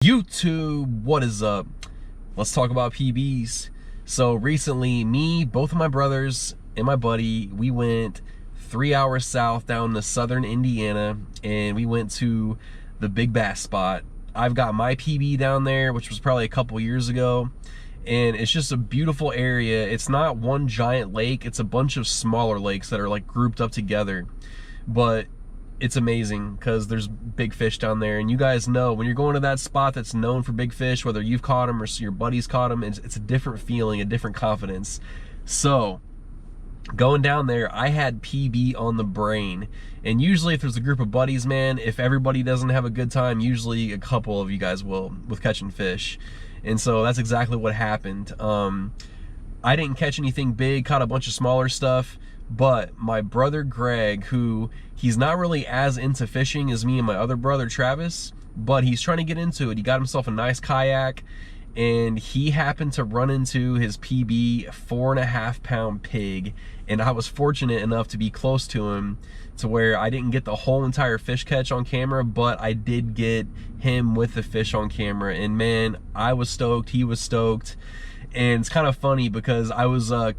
YouTube, what is up? Let's talk about PBs. So recently, me, both of my brothers, and my buddy, we went 3 hours south down to southern Indiana, and we went to the big bass spot. I've got my PB down there, which was probably a couple years ago, and it's just a beautiful area. It's not one giant lake, it's a bunch of smaller lakes that are like grouped up together, but it's amazing because there's big fish down there. And you guys know when you're going to that spot that's known for big fish, whether you've caught them or your buddies caught them, it's a different feeling, a different confidence. So going down there, I had PB on the brain. And usually if there's a group of buddies, man, if everybody doesn't have a good time, usually a couple of you guys will with catching fish. And so that's exactly what happened. I didn't catch anything big, caught a bunch of smaller stuff, but my brother Greg, who he's not really as into fishing as me and my other brother Travis, but he's trying to get into it. He got himself a nice kayak, and he happened to run into his PB 4.5 pound pig, and I was fortunate enough to be close to him to where I didn't get the whole entire fish catch on camera, but I did get him with the fish on camera. And man, I was stoked, he was stoked. And it's kind of funny because I was I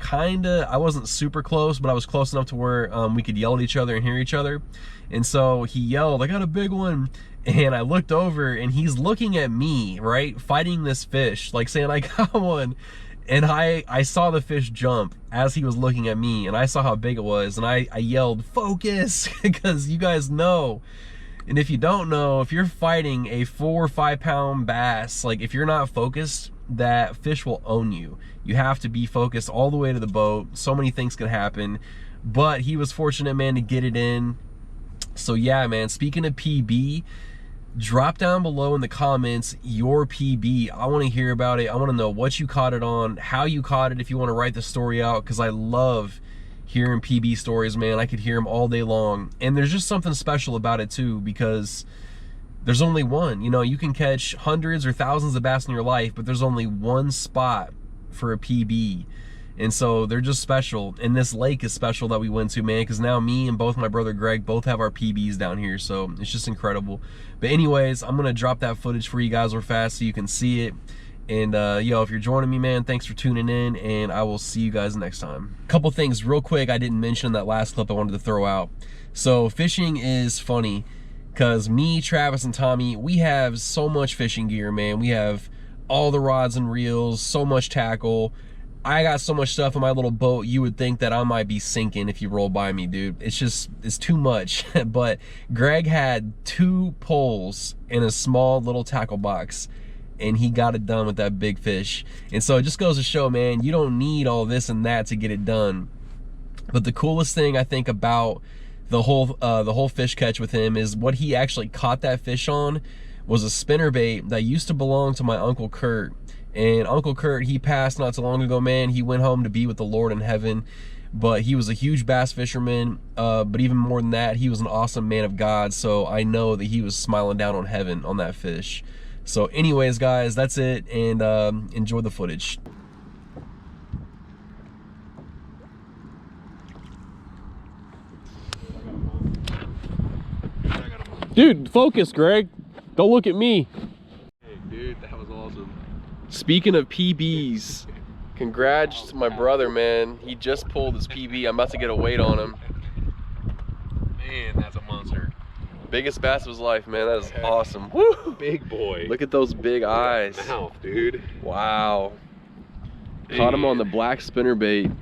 wasn't super close, but I was close enough to where we could yell at each other and hear each other. And so he yelled, "I got a big one." And I looked over and he's looking at me, right, fighting this fish, like saying, "I got one." And I saw the fish jump as he was looking at me, and I saw how big it was, and I yelled, "Focus," because you guys know. And if you don't know, if you're fighting a 4 or 5 pound bass, like if you're not focused, that fish will own you. You have to be focused all the way to the boat. So many things could happen, but he was fortunate, man, to get it in. So yeah, man, speaking of PB, drop down below in the comments your PB. I want to hear about it. I want to know what you caught it on, how you caught it, if you want to write the story out, because I love hearing PB stories, man. I could hear them all day long. And there's just something special about it too, because there's only one. You know, you can catch hundreds or thousands of bass in your life, but there's only one spot for a PB. And so they're just special. And this lake is special that we went to, man, because now me and both my brother Greg both have our PBs down here. So it's just incredible. But anyways, I'm gonna drop that footage for you guys real fast so you can see it. And yo, if you're joining me, man, thanks for tuning in, and I will see you guys next time. Couple things real quick I didn't mention in that last clip I wanted to throw out. So fishing is funny, because me, Travis, and Tommy, we have so much fishing gear, man. We have all the rods and reels, so much tackle. I got so much stuff in my little boat, you would think that I might be sinking if you roll by me, dude. It's too much. But Greg had 2 poles in a small little tackle box, and he got it done with that big fish. And so it just goes to show, man, you don't need all this and that to get it done. But the coolest thing I think about the whole fish catch with him is what he actually caught that fish on was a spinnerbait that used to belong to my Uncle Kurt. And Uncle Kurt, he passed not so long ago, man. He went home to be with the Lord in heaven, but he was a huge bass fisherman. But even more than that, he was an awesome man of God. So I know that he was smiling down on heaven on that fish. So anyways, guys, that's it, and enjoy the footage. Dude, focus, Greg. Don't look at me. Hey, dude, that was awesome. Speaking of PBs, congrats to my brother, man. He just pulled his PB. I'm about to get a weight on him. Man, that's a monster. Biggest bass of his life, man. That is awesome. Woo! Big boy. Look at those big eyes. Mouth, dude. Wow. Caught him on the black spinnerbait.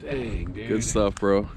Dang, dude. Good stuff, bro.